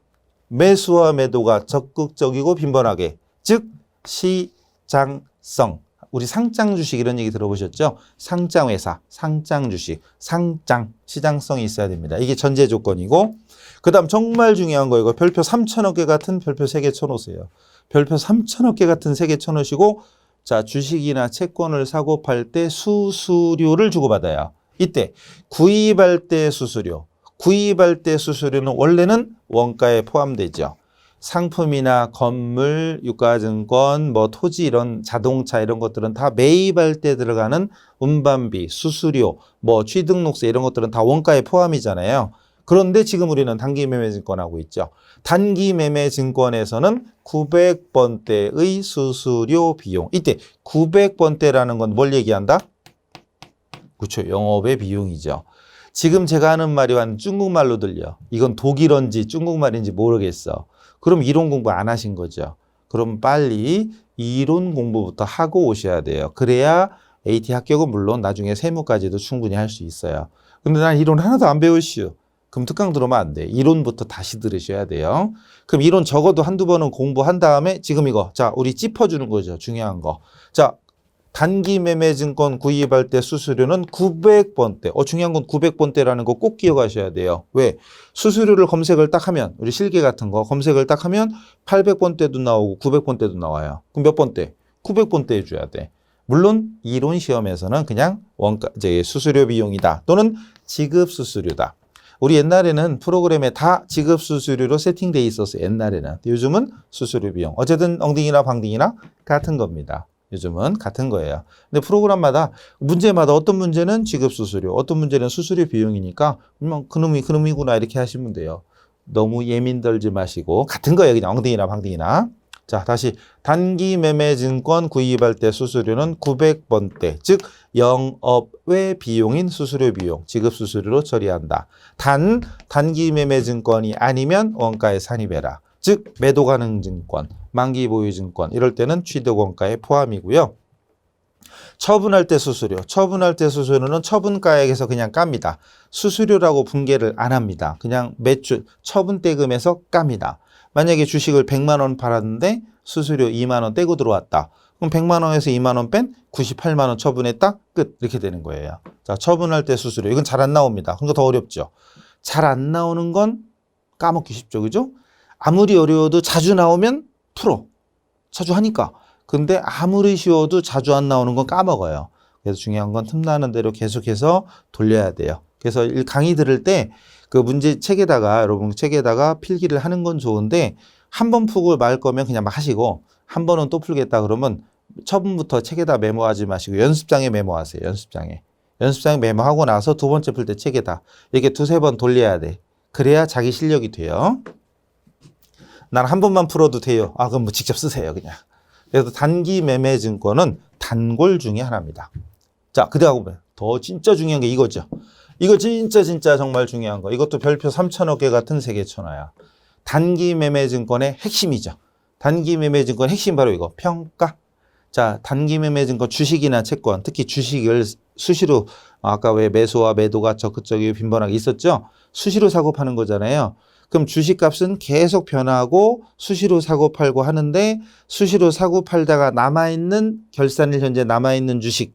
매수와 매도가 적극적이고 빈번하게. 즉 시장성. 우리 상장 주식 이런 얘기 들어보셨죠? 상장 회사, 상장 주식, 상장 시장성이 있어야 됩니다. 이게 전제 조건이고, 그다음 정말 중요한 거 이거 별표 3천억 개 같은 별표 3개 쳐놓으세요. 별표 3천억 개 같은 3개 쳐놓으시고, 자, 주식이나 채권을 사고 팔 때 수수료를 주고받아요. 이때 구입할 때 수수료. 구입할 때 수수료는 원래는 원가에 포함되죠. 상품이나 건물, 유가증권, 뭐 토지 이런 자동차 이런 것들은 다 매입할 때 들어가는 운반비, 수수료, 뭐 취등록세 이런 것들은 다 원가에 포함이잖아요. 그런데 지금 우리는 단기 매매 증권하고 있죠. 단기 매매 증권에서는 900번대의 수수료 비용. 이때 900번대라는 건 뭘 얘기한다? 그렇죠. 영업의 비용이죠. 지금 제가 하는 말이 완 중국말로 들려. 이건 독일어인지 중국말인지 모르겠어. 그럼 이론 공부 안 하신 거죠. 그럼 빨리 이론 공부부터 하고 오셔야 돼요. 그래야 AT 합격은 물론 나중에 세무까지도 충분히 할 수 있어요. 근데 난 이론 하나도 안 배우시오. 그럼 특강 들어오면 안 돼. 이론부터 다시 들으셔야 돼요. 그럼 이론 적어도 한두 번은 공부한 다음에 지금 이거. 자, 우리 짚어주는 거죠. 중요한 거. 자, 단기 매매 증권 구입할 때 수수료는 900번대. 중요한 건 900번대라는 거 꼭 기억하셔야 돼요. 왜? 수수료를 검색을 딱 하면, 우리 실계 같은 거 검색을 딱 하면 800번대도 나오고 900번대도 나와요. 그럼 몇 번대? 900번대 해줘야 돼. 물론 이론 시험에서는 그냥 원가, 이제 수수료 비용이다. 또는 지급 수수료다. 우리 옛날에는 프로그램에 다 지급 수수료로 세팅돼 있었어요. 옛날에는. 요즘은 수수료 비용. 어쨌든 엉덩이나 방딩이나 같은 겁니다. 요즘은 같은 거예요. 근데 프로그램마다 문제마다 어떤 문제는 지급 수수료, 어떤 문제는 수수료 비용이니까 그놈이구나 이렇게 하시면 돼요. 너무 예민 들지 마시고 같은 거예요. 그냥 엉덩이나 방딩이나. 자, 다시 단기 매매 증권 구입할 때 수수료는 900번대, 즉 영업외 비용인 수수료 비용, 지급 수수료로 처리한다. 단기 매매 증권이 아니면 원가에 산입해라. 즉 매도 가능 증권, 만기 보유 증권 이럴 때는 취득 원가에 포함이고요. 처분할 때 수수료. 처분할 때 수수료는 처분가액에서 그냥 깝니다. 수수료라고 분개를 안 합니다. 그냥 매출 처분 대금에서 깝니다. 만약에 주식을 100만 원 팔았는데 수수료 2만 원 떼고 들어왔다. 그럼 100만 원에서 2만 원 뺀 98만 원 처분했다. 끝. 이렇게 되는 거예요. 자, 처분할 때 수수료. 이건 잘 안 나옵니다. 그러니까 더 어렵죠. 잘 안 나오는 건 까먹기 쉽죠. 그죠? 아무리 어려워도 자주 나오면 풀어. 자주 하니까. 근데 아무리 쉬워도 자주 안 나오는 건 까먹어요. 그래서 중요한 건 틈나는 대로 계속해서 돌려야 돼요. 그래서 강의 들을 때 그 문제 책에다가 여러분 책에다가 필기를 하는 건 좋은데 한 번 푸고 말 거면 그냥 막 하시고 한 번은 또 풀겠다 그러면 처음부터 책에다 메모하지 마시고 연습장에 메모하세요. 연습장에 메모하고 나서 두 번째 풀 때 책에다 이렇게 두세 번 돌려야 돼. 그래야 자기 실력이 돼요. 난 한 번만 풀어도 돼요. 그럼 뭐 직접 쓰세요, 그냥. 그래서 단기 매매 증권은 단골 중에 하나입니다. 자, 그다음에 더 진짜 중요한 게 이거죠. 이거 진짜 정말 중요한 거. 이것도 별표 3천억 개 같은 세계 천하야. 단기 매매 증권의 핵심이죠. 단기 매매 증권 핵심 바로 이거. 평가. 자, 단기 매매 증권 주식이나 채권, 특히 주식을 수시로 아까 왜 매수와 매도가 적극적이고 빈번하게 있었죠? 수시로 사고 파는 거잖아요. 그럼 주식값은 계속 변하고 수시로 사고 팔고 하는데 수시로 사고 팔다가 남아있는 결산일 현재 남아있는 주식,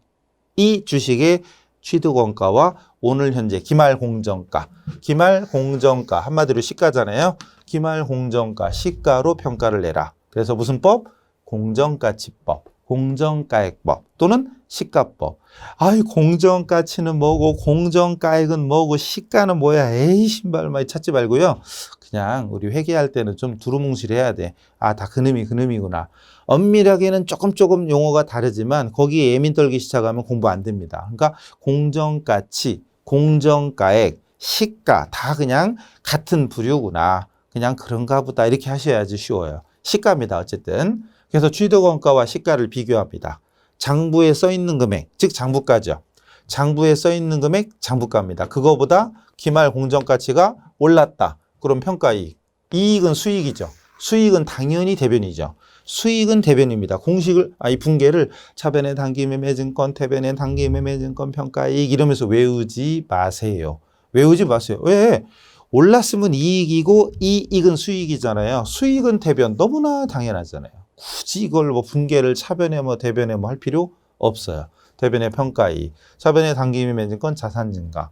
이 주식의 취득원가와 오늘 현재 기말공정가, 기말공정가 한마디로 시가잖아요. 기말공정가, 시가로 평가를 내라. 그래서 무슨 법? 공정가치법, 공정가액법 또는 시가법. 아이 공정가치는 뭐고 공정가액은 뭐고 시가는 뭐야. 에이 신발 많이 찾지 말고요. 그냥 우리 회계할 때는 좀 두루뭉실해야 돼. 아, 다 그놈이구나. 엄밀하게는 조금 용어가 다르지만 거기에 예민 떨기 시작하면 공부 안 됩니다. 그러니까 공정가치, 공정가액, 시가 다 그냥 같은 부류구나. 그냥 그런가 보다 이렇게 하셔야지 쉬워요. 시가입니다. 어쨌든. 그래서 취득원가와 시가를 비교합니다. 장부에 써 있는 금액, 즉 장부가죠. 장부에 써 있는 금액, 장부가입니다. 그거보다 기말 공정가치가 올랐다. 그럼 평가이익. 이익은 수익이죠. 수익은 당연히 대변이죠. 수익은 대변입니다. 공식을, 이 분계를 차변의 단기매매증권, 태변의 단기매매증권 평가이익 이러면서 외우지 마세요. 외우지 마세요. 왜? 올랐으면 이익이고 이익은 수익이잖아요. 수익은 대변 너무나 당연하잖아요. 굳이 이걸 뭐 분계를 차변에 뭐 대변에 뭐 할 필요 없어요. 대변의 평가이익, 차변의 단기매매증권 자산 증가.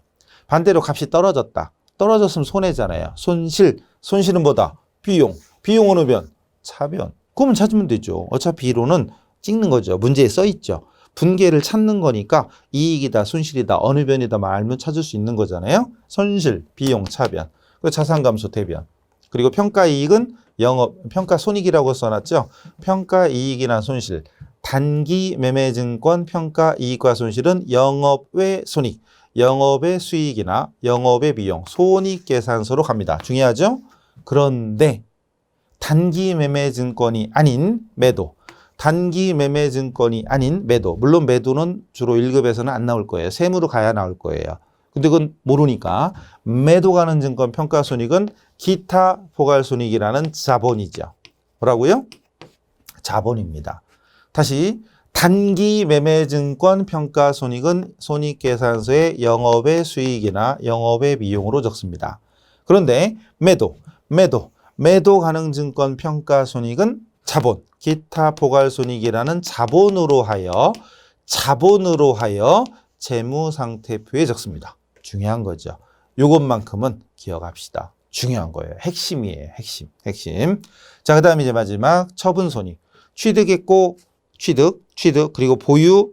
반대로 값이 떨어졌다. 떨어졌으면 손해잖아요. 손실은 뭐다? 비용. 비용 어느 변? 차변. 그러면 찾으면 되죠. 어차피 이론은 찍는 거죠. 문제에 써 있죠. 분계를 찾는 거니까 이익이다, 손실이다, 어느 변이다 알면 찾을 수 있는 거잖아요. 손실, 비용, 차변. 그 자산 감소 대변. 그리고 평가이익은 평가손익이라고 써놨죠. 평가이익이나 손실. 단기 매매증권 평가이익과 손실은 영업외 손익, 영업의 수익이나 영업의 비용, 손익계산서로 갑니다. 중요하죠? 그런데 단기 매매증권이 아닌 매도, 단기 매매증권이 아닌 매도, 물론 매도는 주로 1급에서는 안 나올 거예요. 세무로 가야 나올 거예요. 근데 그건 모르니까 매도 가는 증권 평가손익은 기타 포괄손익이라는 자본이죠. 뭐라고요? 자본입니다. 다시 단기 매매증권 평가손익은 손익계산서의 영업의 수익이나 영업의 비용으로 적습니다. 그런데 매도 가능 증권 평가손익은 자본, 기타 포괄손익이라는 자본으로 하여 재무상태표에 적습니다. 중요한 거죠. 요것만큼은 기억합시다. 중요한 거예요. 핵심이에요. 핵심. 자, 그 다음에 이제 마지막 처분손익. 취득했고 취득, 그리고 보유,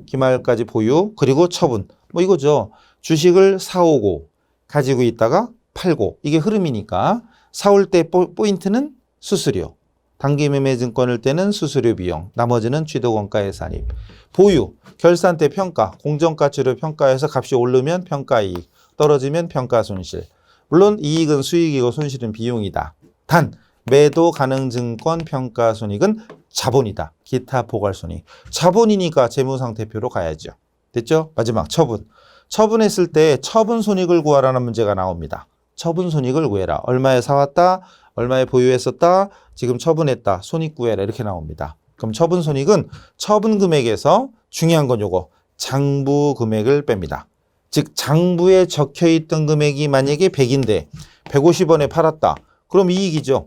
기말까지 보유, 그리고 처분. 뭐 이거죠. 주식을 사오고, 가지고 있다가 팔고. 이게 흐름이니까. 사올 때 포인트는 수수료. 단기매매증권일 때는 수수료 비용. 나머지는 취득원가의 산입. 보유, 결산 때 평가, 공정가치로 평가해서 값이 오르면 평가이익, 떨어지면 평가손실. 물론 이익은 수익이고 손실은 비용이다. 단, 매도 가능 증권 평가손익은 자본이다. 기타 포괄손익. 자본이니까 재무상태표로 가야죠. 됐죠? 마지막 처분. 처분했을 때 처분손익을 구하라는 문제가 나옵니다. 처분손익을 구해라. 얼마에 사왔다, 얼마에 보유했었다, 지금 처분했다, 손익 구해라 이렇게 나옵니다. 그럼 처분손익은 처분금액에서 중요한 건 요거 장부 금액을 뺍니다. 즉 장부에 적혀있던 금액이 만약에 100인데 150원에 팔았다. 그럼 이익이죠.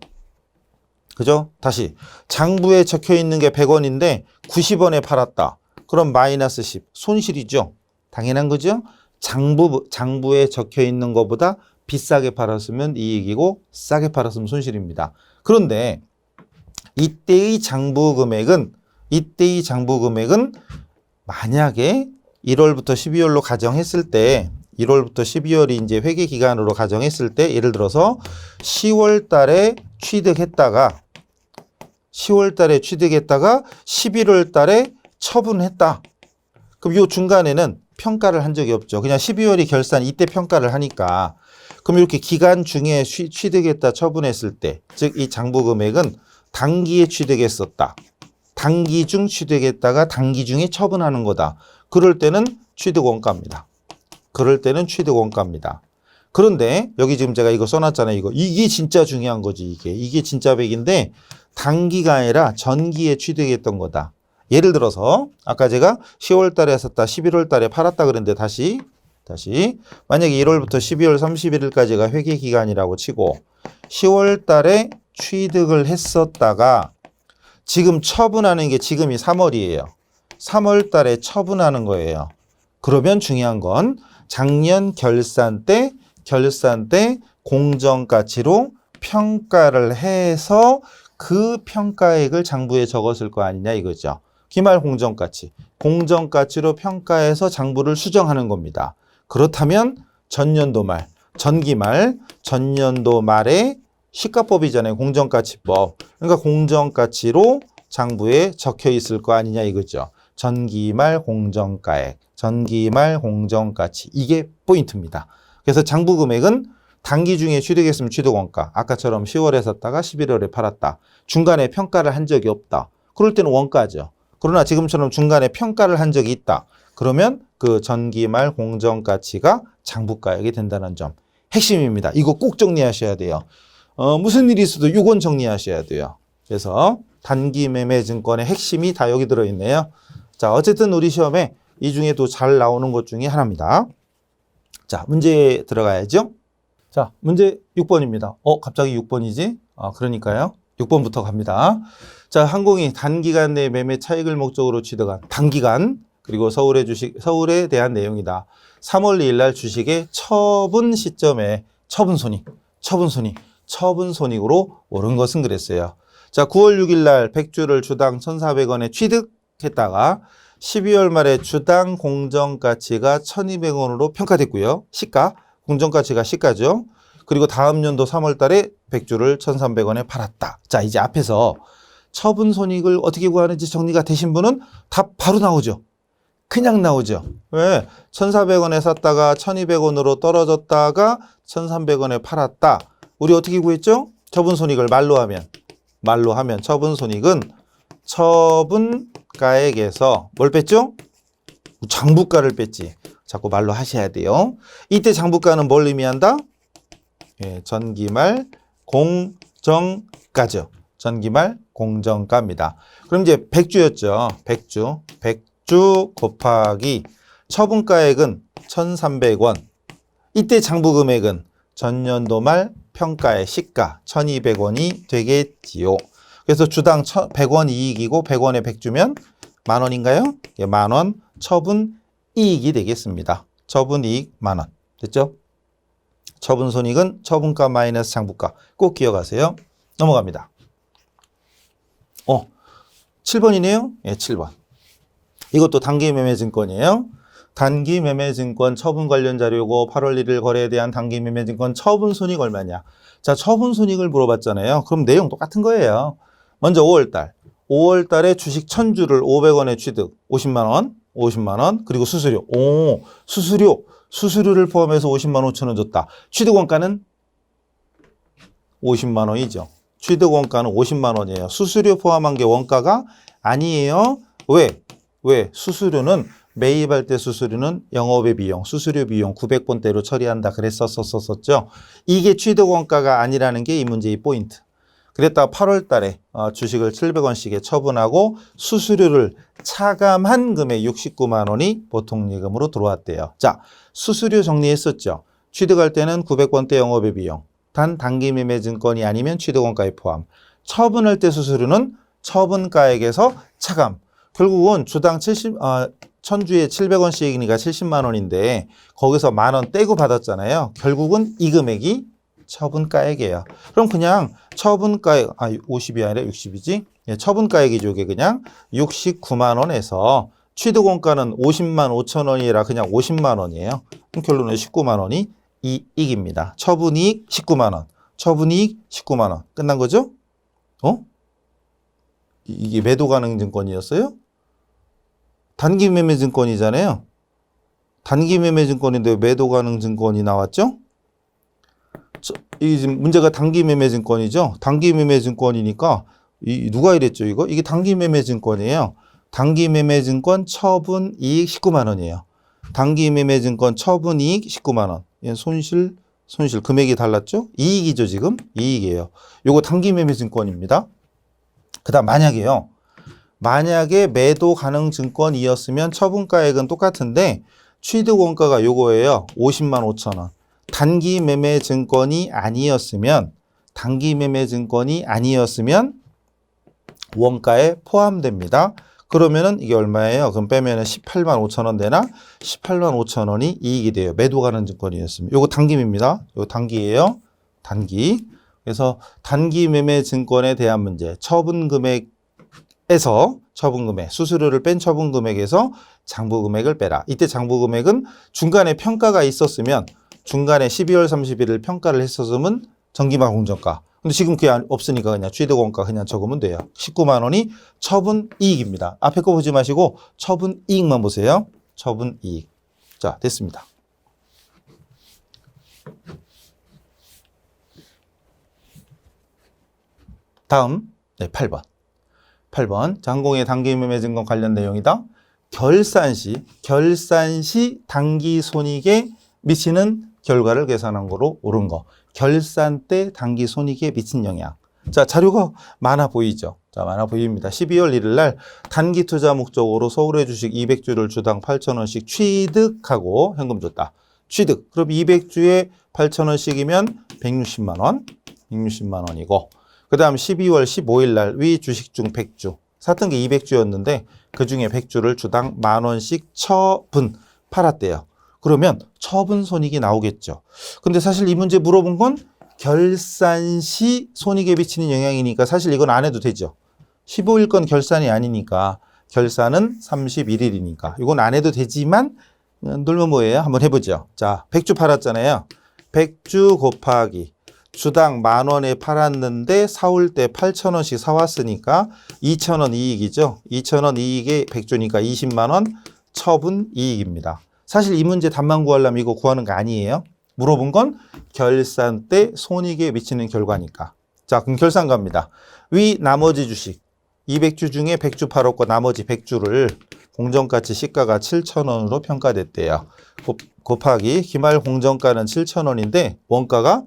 그죠? 다시 장부에 적혀있는 게 100원인데 90원에 팔았다. 그럼 마이너스 10. 손실이죠. 당연한 거죠. 장부에 적혀있는 것보다 비싸게 팔았으면 이익이고 싸게 팔았으면 손실입니다. 그런데 이때의 장부 금액은 만약에 1월부터 12월로 가정했을 때 1월부터 12월이 이제 회계 기간으로 가정했을 때 예를 들어서 10월 달에 취득했다가 11월 달에 처분했다. 그럼 이 중간에는 평가를 한 적이 없죠. 그냥 12월이 결산 이때 평가를 하니까. 그럼 이렇게 기간 중에 취득했다 처분했을 때, 즉 이 장부 금액은 단기에 취득했었다. 단기 중 취득했다가 단기 중에 처분하는 거다. 그럴 때는 취득원가입니다. 그런데 여기 지금 제가 이거 써놨잖아요. 이게 진짜 중요한 거지. 이게 진짜 100인데 단기가 아니라 전기에 취득했던 거다. 예를 들어서 아까 제가 10월 달에 샀다, 11월 달에 팔았다 그랬는데 다시 다시 만약에 1월부터 12월 31일까지가 회계 기간이라고 치고 10월 달에 취득을 했었다가 지금 처분하는 게 지금이 3월이에요. 3월 달에 처분하는 거예요. 그러면 중요한 건 작년 결산 때 공정가치로 평가를 해서 그 평가액을 장부에 적었을 거 아니냐 이거죠. 기말 공정가치로 평가해서 장부를 수정하는 겁니다. 그렇다면 전년도 말에 시가법이잖아요. 공정가치법. 그러니까 공정가치로 장부에 적혀 있을 거 아니냐 이거죠. 전기말 공정가액, 전기말 공정가치. 이게 포인트입니다. 그래서 장부 금액은 단기 중에 취득했으면 취득원가. 아까처럼 10월에 샀다가 11월에 팔았다. 중간에 평가를 한 적이 없다. 그럴 때는 원가죠. 그러나 지금처럼 중간에 평가를 한 적이 있다. 그러면 그 전기말 공정가치가 장부가액이 된다는 점. 핵심입니다. 이거 꼭 정리하셔야 돼요. 무슨 일이 있어도 이건 정리하셔야 돼요. 그래서 단기 매매 증권의 핵심이 다 여기 들어있네요. 자, 어쨌든 우리 시험에 이 중에도 잘 나오는 것 중에 하나입니다. 자, 문제 들어가야죠. 자, 문제 6번입니다. 갑자기 6번이지? 그러니까요. 6번부터 갑니다. 자, 항공이 단기간 내 매매 차익을 목적으로 취득한 단기간 그리고 서울에 대한 내용이다. 3월 2일 날 주식의 처분 시점에 처분손익으로 오른 것은 그랬어요. 자, 9월 6일 날 100주를 주당 1,400원에 취득했다가 12월 말에 주당 공정가치가 1,200원으로 평가됐고요. 공정가치가 시가죠. 그리고 다음 연도 3월 달에 100주를 1,300원에 팔았다. 자, 이제 앞에서 처분 손익을 어떻게 구하는지 정리가 되신 분은 답 바로 나오죠. 그냥 나오죠. 왜? 1,400원에 샀다가 1,200원으로 떨어졌다가 1,300원에 팔았다. 우리 어떻게 구했죠? 처분 손익을 말로 하면 처분 손익은 처분가액에서 뭘 뺐죠? 장부가를 뺐지. 자꾸 말로 하셔야 돼요. 이때 장부가는 뭘 의미한다? 전기말 공정가죠. 전기말 공정가입니다. 그럼 이제 100주였죠. 100주 곱하기 처분가액은 1,300원. 이때 장부 금액은 전년도 말 평가의 시가 1,200원이 되겠지요. 그래서 주당 100원 이익이고 100원에 100주면 만원인가요? 만원 처분 이익이 되겠습니다. 처분 이익 만원. 됐죠? 처분 손익은 처분가 마이너스 장부가. 꼭 기억하세요. 넘어갑니다. 7번이네요. 예, 7번. 이것도 단기 매매 증권이에요. 단기 매매 증권 처분 관련 자료고 8월 1일 거래에 대한 단기 매매 증권 처분 손익 얼마냐. 자, 처분 손익을 물어봤잖아요. 그럼 내용 똑같은 거예요. 먼저 5월 달에 주식 1,000주를 500원에 취득 50만 원. 그리고 수수료. 수수료를 포함해서 50만 5천 원 줬다. 취득 원가는 50만 원이죠. 취득 원가는 50만 원이에요. 수수료 포함한 게 원가가 아니에요. 왜? 수수료는 매입할 때 수수료는 영업의 비용, 수수료 비용 900번대로 처리한다 그랬었죠. 이게 취득 원가가 아니라는 게 이 문제의 포인트. 그랬다가 8월 달에 주식을 700원씩에 처분하고 수수료를 차감한 금액 69만 원이 보통 예금으로 들어왔대요. 자, 수수료 정리했었죠. 취득할 때는 900번대 영업의 비용, 단 단기 매매 증권이 아니면 취득 원가에 포함. 처분할 때 수수료는 처분가액에서 차감. 결국은 주당 1,000주에 700원씩이니까 70만 원인데 거기서 만원 떼고 받았잖아요. 결국은 이 금액이 처분가액이에요. 그럼 그냥 처분가액, 50이 아니라 60이지? 예, 처분가액이죠. 이게 그냥 69만 원에서 취득원가는 50만 5천 원이라 그냥 50만 원이에요. 그럼 결론은 19만 원이 이익입니다. 처분이익 19만 원. 처분이익 19만 원. 끝난 거죠? 이게 매도 가능 증권이었어요? 단기 매매 증권이잖아요. 단기 매매 증권인데 왜 매도 가능 증권이 나왔죠? 이 지금 문제가 단기 매매 증권이죠. 단기 매매 증권이니까 누가 이랬죠, 이거? 이게 단기 매매 증권이에요. 단기 매매 증권 처분 이익 19만 원이에요. 단기 매매 증권 처분 이익 19만 원. 얘는 손실 금액이 달랐죠? 이익이죠, 지금? 이익이에요. 요거 단기 매매 증권입니다. 그다음 만약에 매도 가능 증권이었으면 처분가액은 똑같은데 취득 원가가 요거예요. 50만 5천 원. 단기 매매 증권이 아니었으면 원가에 포함됩니다. 그러면은 이게 얼마예요? 그럼 빼면은 18만 5천 원 되나? 18만 5천 원이 이익이 돼요. 매도 가는 증권이었으면. 요거 단기입니다. 요거 단기예요. 단기. 그래서 단기 매매 증권에 대한 문제. 처분 금액, 수수료를 뺀 처분 금액에서 장부 금액을 빼라. 이때 장부 금액은 중간에 평가가 있었으면 중간에 12월 31일 평가를 했었으면 정기말 공정가. 근데 지금 그게 없으니까 그냥 취득 원가 그냥 적으면 돼요. 19만 원이 처분 이익입니다. 앞에 거 보지 마시고 처분 이익만 보세요. 처분 이익. 자, 됐습니다. 다음 8번. 8번 장공의 단기 매매 증권 관련 내용이다. 결산 시 단기 손익에 미치는 결과를 계산한 거로 옳은 거. 결산 때 단기 손익에 미친 영향. 자, 자료가 많아 보이죠? 자, 많아 보입니다. 12월 1일 날 단기 투자 목적으로 서울의 주식 200주를 주당 8,000원씩 취득하고 현금 줬다. 취득. 그럼 200주에 8,000원씩이면 160만 원. 160만 원이고. 그다음 12월 15일 날 위 주식 중 100주. 샀던 게 200주였는데 그중에 100주를 주당 10,000원씩 처분 팔았대요. 그러면 처분 손익이 나오겠죠. 근데 사실 이 문제 물어본 건 결산 시 손익에 미치는 영향이니까 사실 이건 안 해도 되죠. 15일 건 결산이 아니니까 결산은 31일이니까 이건 안 해도 되지만 놀면 뭐예요? 한번 해보죠. 자, 100주 팔았잖아요. 100주 곱하기 주당 10,000원에 팔았는데 사올 때 8,000원씩 사왔으니까 2,000원 이익이죠. 2,000원 이익에 100주니까 20만 원 처분 이익입니다. 사실 이 문제 답만 구하려면 이거 구하는 거 아니에요. 물어본 건 결산 때 손익에 미치는 결과니까. 자, 그럼 결산 갑니다. 위 나머지 주식 200주 중에 100주 팔았고 나머지 100주를 공정가치 시가가 7,000원으로 평가됐대요. 곱하기 기말 공정가는 7,000원인데 원가가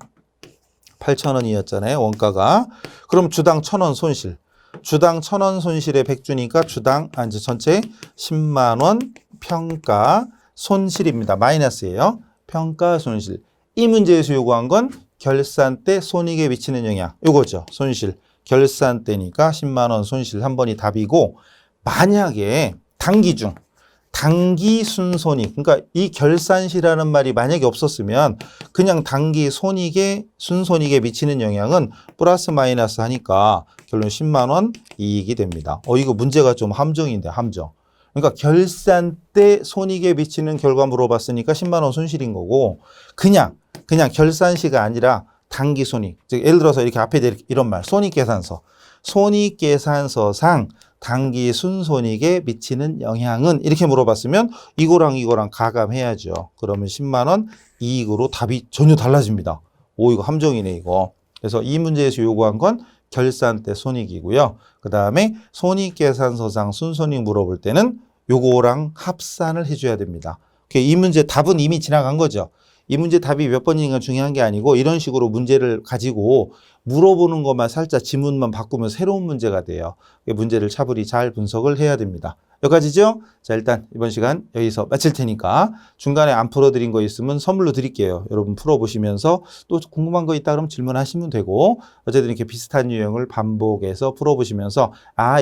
8,000원이었잖아요. 원가가. 그럼 주당 1,000원 손실. 주당 1,000원 손실에 100주니까 주당 이제 전체 10만 원 평가 손실입니다. 마이너스예요. 평가 손실. 이 문제에서 요구한 건 결산 때 손익에 미치는 영향. 요거죠. 손실. 결산 때니까 10만 원 손실 한 번이 답이고 만약에 단기 순손익. 그러니까 이 결산시라는 말이 만약에 없었으면 그냥 단기 순손익에 미치는 영향은 플러스 마이너스 하니까 결론 10만 원 이익이 됩니다. 이거 문제가 좀 함정인데 함정. 그러니까 결산 때 손익에 미치는 결과 물어봤으니까 10만 원 손실인 거고 그냥 결산시가 아니라 단기 손익. 즉 예를 들어서 이렇게 앞에 이런 말 손익계산서. 손익계산서상 단기 순손익에 미치는 영향은 이렇게 물어봤으면 이거랑 가감해야죠. 그러면 10만 원 이익으로 답이 전혀 달라집니다. 이거 함정이네 이거. 그래서 이 문제에서 요구한 건 결산 때 손익이고요. 그 다음에 손익계산서상 순손익 물어볼 때는 요거랑 합산을 해줘야 됩니다. 이 문제 답은 이미 지나간 거죠. 이 문제 답이 몇 번인가 중요한 게 아니고 이런 식으로 문제를 가지고 물어보는 것만 살짝 지문만 바꾸면 새로운 문제가 돼요. 문제를 차분히 잘 분석을 해야 됩니다. 여기까지죠? 자, 일단 이번 시간 여기서 마칠 테니까 중간에 안 풀어드린 거 있으면 선물로 드릴게요. 여러분 풀어보시면서 또 궁금한 거 있다 그러면 질문하시면 되고 어쨌든 이렇게 비슷한 유형을 반복해서 풀어보시면서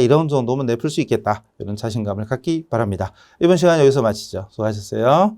이런 정도면 내 풀 수 있겠다. 이런 자신감을 갖기 바랍니다. 이번 시간 여기서 마치죠. 수고하셨어요.